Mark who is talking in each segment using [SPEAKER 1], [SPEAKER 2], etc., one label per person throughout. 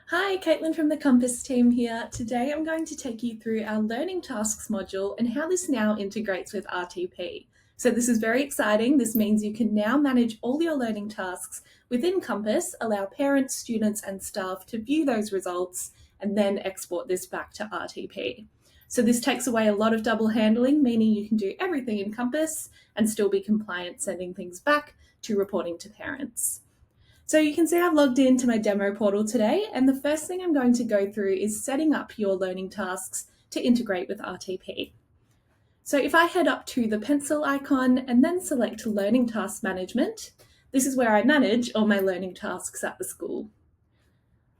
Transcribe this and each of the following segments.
[SPEAKER 1] Hi, Caitlin from the Compass team here. Today I'm going to take you through our Learning Tasks module and how this now integrates with RTP. So this is very exciting. This means you can now manage all your learning tasks within Compass, allow parents, students and staff to view those results and then export this back to RTP. So this takes away a lot of double handling, meaning you can do everything in Compass and still be compliant sending things back to reporting to parents. So you can see I've logged into my demo portal today, and the first thing I'm going to go through is setting up your learning tasks to integrate with RTP. So if I head up to the pencil icon and then select Learning Task Management, this is where I manage all my learning tasks at the school.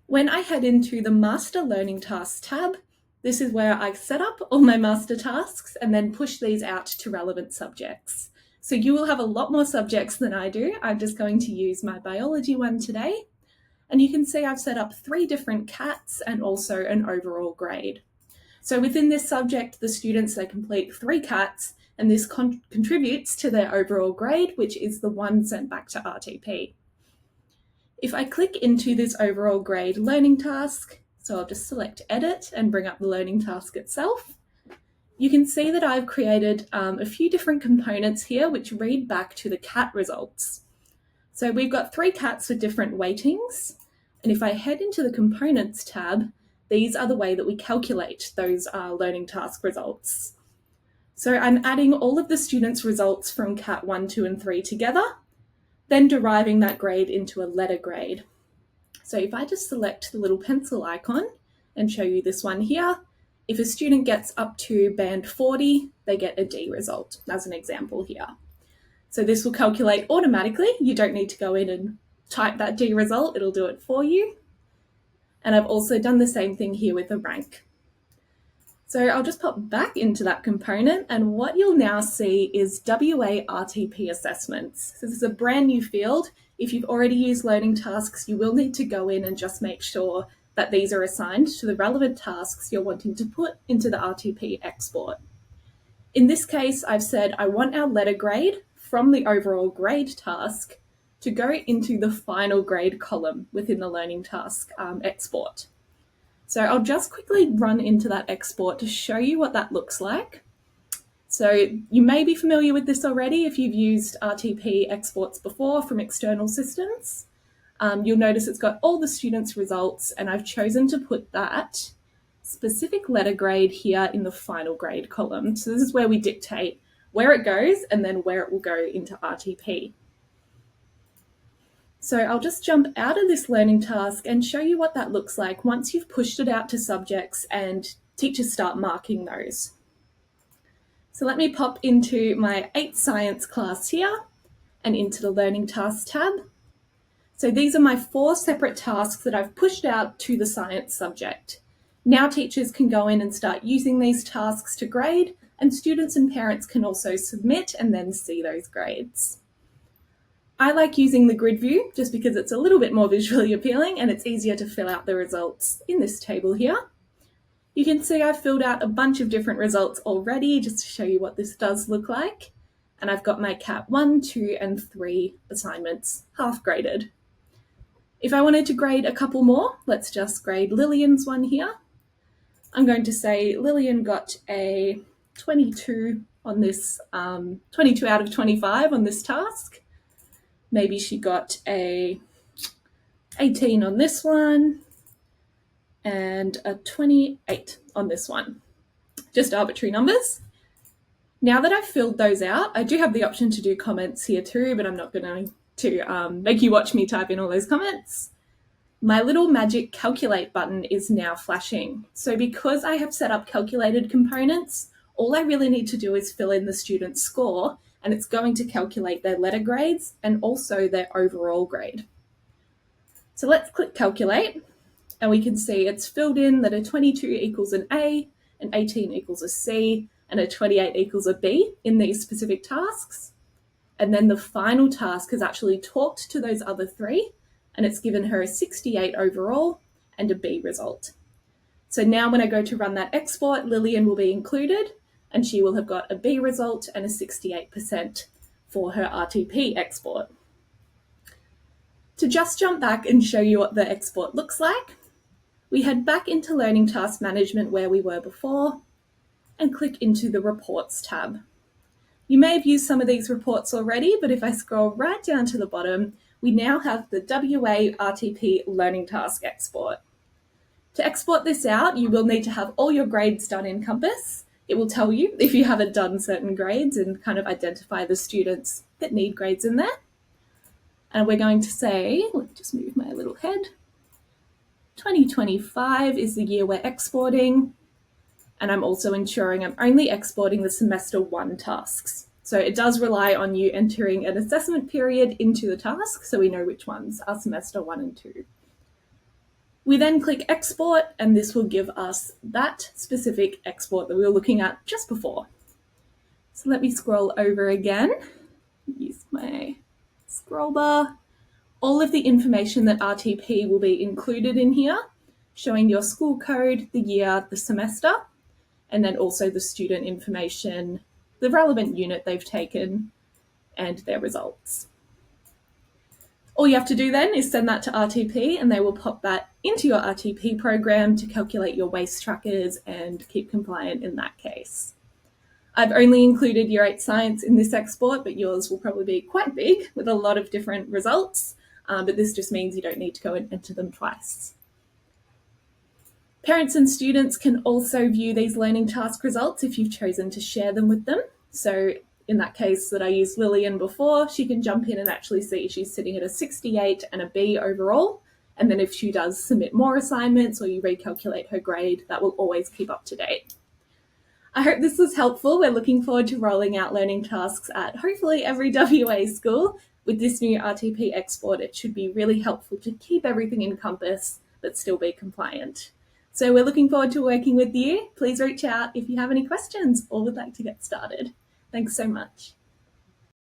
[SPEAKER 1] When I head into the Master Learning Tasks tab, this is where I set up all my master tasks and then push these out to relevant subjects. So you will have a lot more subjects than I do. I'm just going to use my biology one today. And you can see I've set up 3 different CATs and also an overall grade. So within this subject, the students, they complete 3 CATs and this contributes to their overall grade, which is the one sent back to RTP. If I click into this overall grade learning task, so I'll just select edit and bring up the learning task itself, you can see that I've created a few different components here which read back to the CAT results. So we've got 3 CATs with different weightings, and if I head into the Components tab, these are the way that we calculate those learning task results. So I'm adding all of the students' results from CAT 1, 2 and 3 together, then deriving that grade into a letter grade. So if I just select the little pencil icon and show you this one here, if a student gets up to band 40, they get a D result, as an example here. So this will calculate automatically. You don't need to go in and type that D result, it'll do it for you. And I've also done the same thing here with a rank. So I'll just pop back into that component, and what you'll now see is WA RTP assessments. So this is a brand new field. If you've already used learning tasks, you will need to go in and just make sure that these are assigned to the relevant tasks you're wanting to put into the RTP export. In this case, I've said I want our letter grade from the overall grade task to go into the final grade column within the learning task export. So I'll just quickly run into that export to show you what that looks like. So you may be familiar with this already if you've used RTP exports before from external systems. You'll notice it's got all the students' results, and I've chosen to put that specific letter grade here in the final grade column. So this is where we dictate where it goes and then where it will go into RTP. So I'll just jump out of this learning task and show you what that looks like once you've pushed it out to subjects and teachers start marking those. So let me pop into my 8th science class here and into the learning tasks tab. So these are my 4 separate tasks that I've pushed out to the science subject. Now teachers can go in and start using these tasks to grade, and students and parents can also submit and then see those grades. I like using the grid view just because it's a little bit more visually appealing and it's easier to fill out the results in this table here. You can see I've filled out a bunch of different results already just to show you what this does look like. And I've got my CAT 1, 2 and 3 assignments half graded. If I wanted to grade a couple more, let's just grade Lillian's one here. I'm going to say Lillian got a 22 on this, 22 out of 25 on this task. Maybe she got a 18 on this one and a 28 on this one. Just arbitrary numbers. Now that I've filled those out, I do have the option to do comments here too, but I'm not going to make you watch me type in all those comments. My little magic calculate button is now flashing. So because I have set up calculated components, all I really need to do is fill in the student's score, and it's going to calculate their letter grades and also their overall grade. So let's click calculate, and we can see it's filled in that a 22 equals an A, an 18 equals a C, and a 28 equals a B in these specific tasks. And then the final task has actually talked to those other 3, and it's given her a 68 overall and a B result. So now when I go to run that export, Lillian will be included, and she will have got a B result and a 68% for her RTP export. To just jump back and show you what the export looks like, we head back into Learning Task Management where we were before and click into the Reports tab. You may have used some of these reports already, but if I scroll right down to the bottom, we now have the WA RTP Learning Task Export. To export this out, you will need to have all your grades done in Compass. It will tell you if you haven't done certain grades and kind of identify the students that need grades in there. And we're going to say, let me just move my little head, 2025 is the year we're exporting. And I'm also ensuring I'm only exporting the semester 1 tasks. So it does rely on you entering an assessment period into the task so we know which ones are semester 1 and 2. We then click export and this will give us that specific export that we were looking at just before. So let me scroll over again, use my scroll bar. All of the information that RTP will be included in here, showing your school code, the year, the semester, and then also the student information, the relevant unit they've taken, and their results. All you have to do then is send that to RTP and they will pop that into your RTP program to calculate your waste trackers and keep compliant in that case. I've only included Year 8 Science in this export, but yours will probably be quite big with a lot of different results, but this just means you don't need to go and enter them twice. Parents and students can also view these learning task results if you've chosen to share them with them. So in that case that I used Lillian before, she can jump in and actually see she's sitting at a 68 and a B overall. And then if she does submit more assignments or you recalculate her grade, that will always keep up to date. I hope this was helpful. We're looking forward to rolling out learning tasks at hopefully every WA school. With this new RTP export, it should be really helpful to keep everything in Compass but still be compliant. So we're looking forward to working with you. Please reach out if you have any questions or would like to get started. Thanks so much.